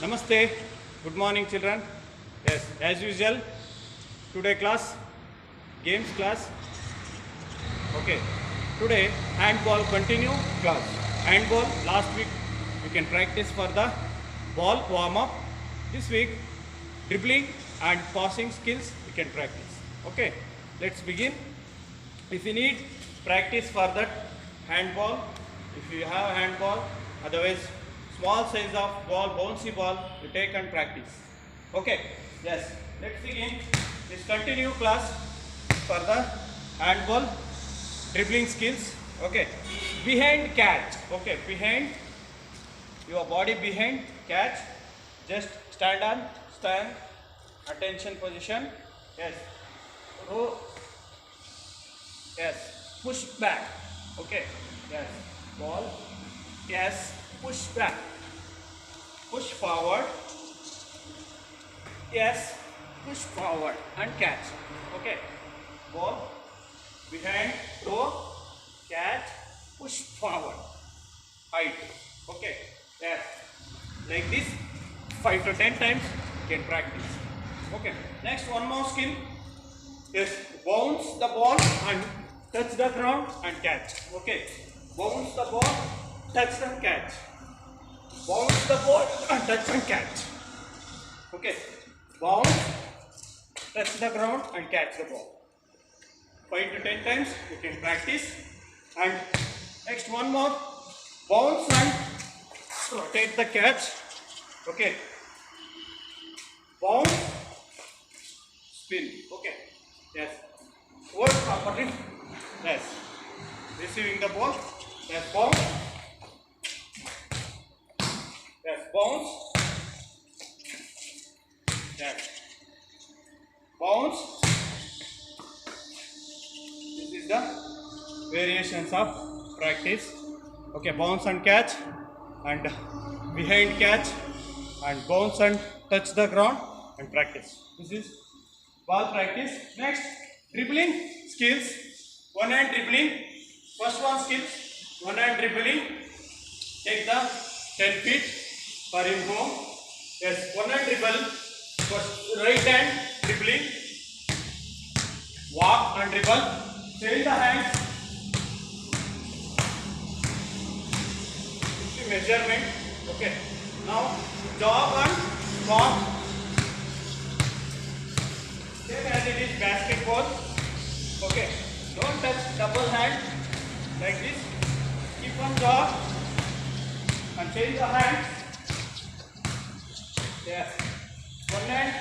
Namaste. Good morning, children. Yes, as usual, today class, games class. Okay, today handball continue class. Handball last week we can practice for the ball warm up. This week dribbling and passing skills we can practice. Okay, let's begin. If you need practice for that handball, if you have handball, otherwise small size of ball, bouncy ball, you take and practice. Okay, yes, let's begin. Let's continue class for the handball dribbling skills. Okay, behind catch. Okay, behind your body behind catch. Just stand, attention position. Yes, row. Yes, push back. Okay, yes, ball. Yes, push back. Push forward. Yes, push forward and catch. Okay, ball behind, throw, catch, push forward, height. Okay, yes, like this 5 to 10 times you can practice. Okay, next one more skill. Yes, bounce the ball and touch the ground and catch. Okay, bounce the ball, touch and catch. Bounce the ball and touch and catch. Okay, bounce, touch the ground and catch the ball. 5 to 10 times you can practice. And next one more, bounce and rotate the catch. Okay, bounce, spin. Okay, yes, work properly. Yes, receiving the ball. Yes, bounce. Yes, bounce. Yes, bounce. This is the variations of practice. Okay, bounce and catch, and behind catch, and bounce and touch the ground and practice. This is ball practice. Next, dribbling skills. One hand dribbling. First one skills. One hand dribbling. Take the 10 feet for in home. Yes, one hand dribble. First right hand dribbling. Walk and dribble. Change the hands. Measurement. Okay. Now jog and walk. Same as it is basketball. Okay. Don't touch double hand like this. Keep on jog and change the hand. Yes. One hand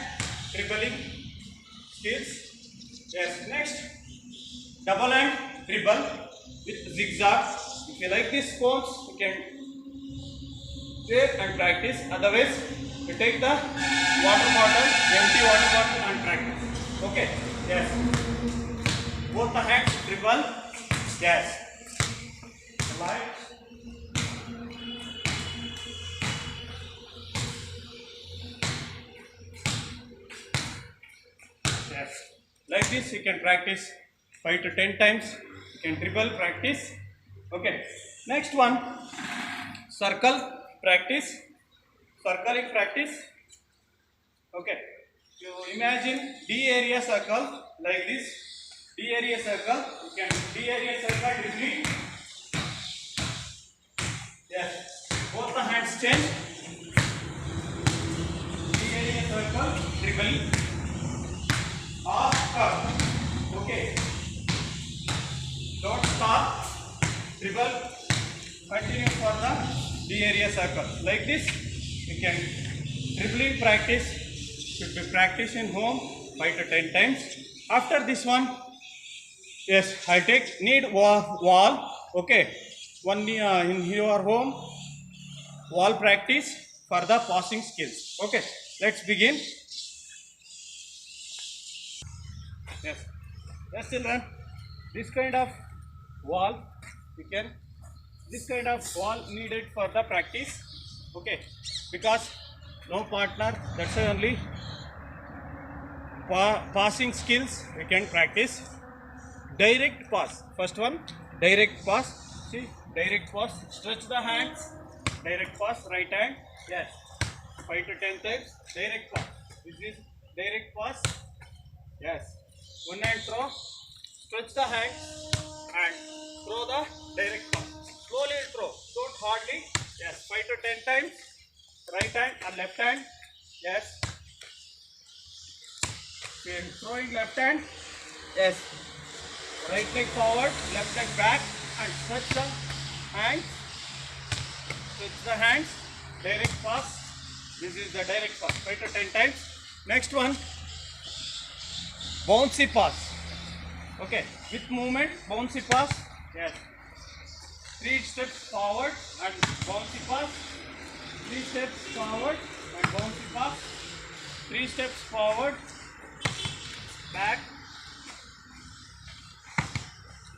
dribbling skills. Yes. Next, double hand dribble with zigzag. If you like this sports, you can and practice. Otherwise, you take the water bottle, empty water bottle and practice. Okay. Yes. Both the hands dribble. Yes. Right. Yes. Like this, you can practice 5 to 10 times. You can dribble practice. Okay. Next one, circle practice. Circling practice. Okay. You imagine D area circle like this. D area circle. You can D area circle dribbling. Yes. Both the hands change. D area circle dribbling. Off curve. Okay. Don't stop. Dribble. Continue for the D area circle. Like this, you can dribbling practice. Should be practiced in home 5 to 10 times. After this one, yes, I take need wall. Okay, one in your home wall practice for the passing skills. Okay, let's begin. Yes, yes, children. This kind of wall you can. This kind of wall needed for the practice. Okay, because no partner, that's why only passing skills we can practice. Direct pass. First one, direct pass. See, direct pass. Stretch the hands. Direct pass, right hand. Yes. 5 to 10 times. Direct pass. This is direct pass. Yes. One hand throw. Stretch the hand and throw the direct pass. Slowly throw. Don't hardly. Yes. 5 to 10 times. Right hand and left hand. Yes. Throwing left hand. Yes. Right leg forward, left leg back, and stretch the hands. Stretch the hands. Direct pass. This is the direct pass. 5 to 10 times. Next one. Bouncy pass. Okay. With movement, bouncy pass. Yes. 3 steps forward and bouncy pass. 3 steps forward and bouncy pass. 3 steps forward. Back.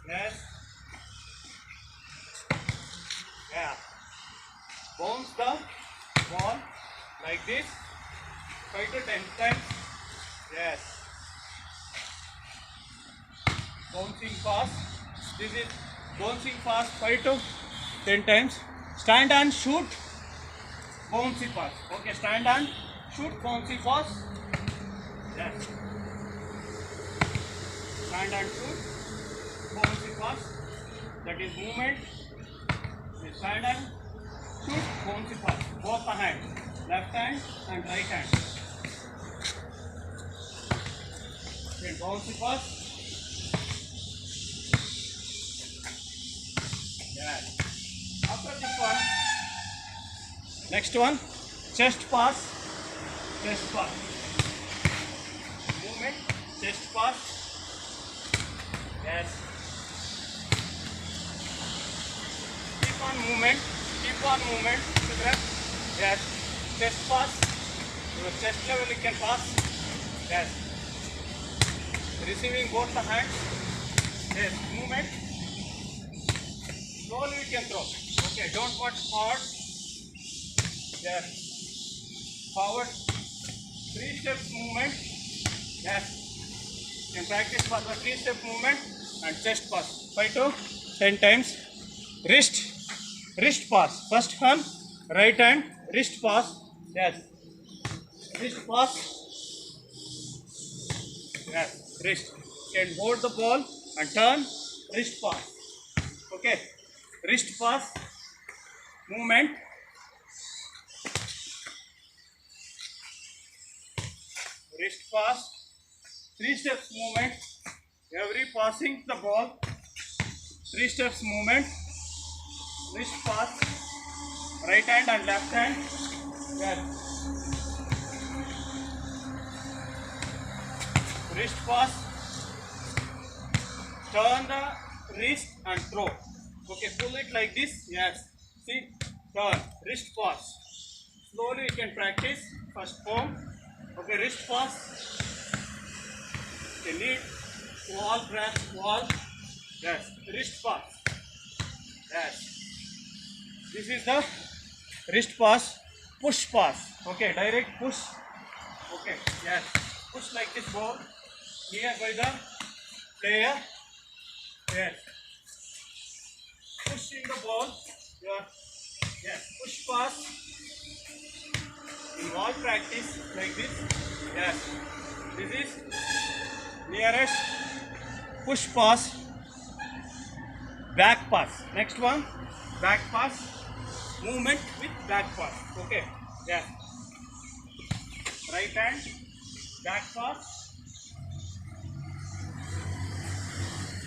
Yes. Yeah. Bounce the ball like this 5 to 10 times. Yes. Bouncing pass. This is bouncing pass 5 to 10 times. Stand and shoot. Bouncy pass. Okay. Stand and shoot. Bouncy pass. Yes. Stand and shoot. Bouncy pass. That is movement. Stand and shoot. Bouncy pass. Both the hands. Left hand and right hand. Then bouncy pass. Yes. After this one, next one, chest pass. Chest pass. Movement. Chest pass. Yes. Keep on movement. Keep on movement. Yes. Chest pass. Your chest level you can pass. Yes. Receiving both the hands. Yes. Movement. Slowly you can throw. Okay. Don't watch forward. Yes. Forward. 3 steps movement. Yes. You can practice for the 3 step movement and chest pass 5 to 10 times. Wrist pass. First one, right hand, wrist pass. Yes. Wrist pass. Yes. Wrist. You can hold the ball and turn. Wrist pass. Okay. Wrist pass. Movement. Wrist pass. 3 steps movement. Every passing the ball. 3 steps movement. Wrist pass. Right hand and left hand. Yes. Wrist pass. Turn the wrist and throw. Okay, pull it like this. Yes. See? Turn. Wrist pass. Slowly you can practice. First form. Okay, wrist pass. Okay, lead. Wall, press, wall. Yes. Wrist pass. Yes. This is the wrist pass. Push pass. Okay, direct push. Okay, yes. Push like this ball. Here by the player. Yes. Pushing the ball. Yeah. Yes. Push pass. In wall practice like this. Yes. This is nearest push pass. Back pass. Next one. Back pass. Movement with back pass. Okay. Yeah. Right hand. Back pass.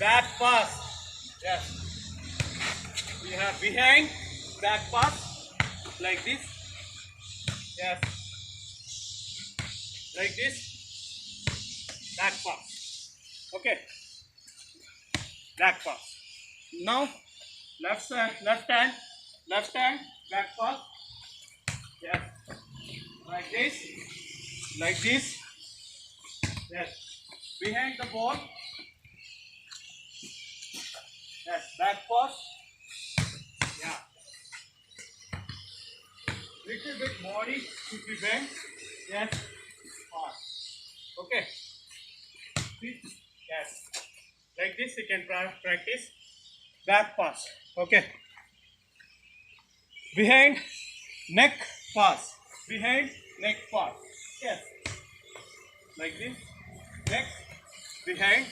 Back pass. Yes. We have behind back pass like this. Yes. Like this. Back pass. Okay. Back pass. Now left hand, back pass. Yes. Like this. Yes. Behind the ball. Yes. Back pass. Yeah. Little bit body should be bent. Yes. Pass. Okay. Yes. Like this you can practice. Back pass. Okay. Behind neck pass. Behind neck pass. Yes. Like this. Neck, behind.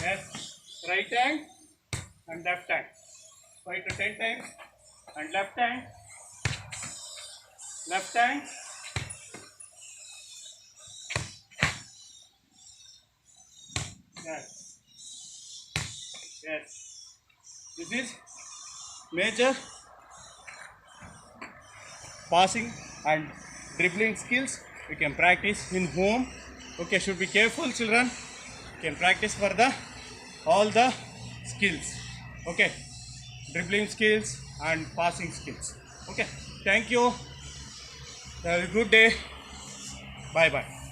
Yes. Right hand and left hand. 5 to 10 times. And left hand. Left hand. Yes. Yes. This is major passing and dribbling skills. You can practice in home. Okay, should be careful, children. You can practice for the all the skills. Okay, dribbling skills and passing skills. Okay, thank you. Have a good day. Bye bye.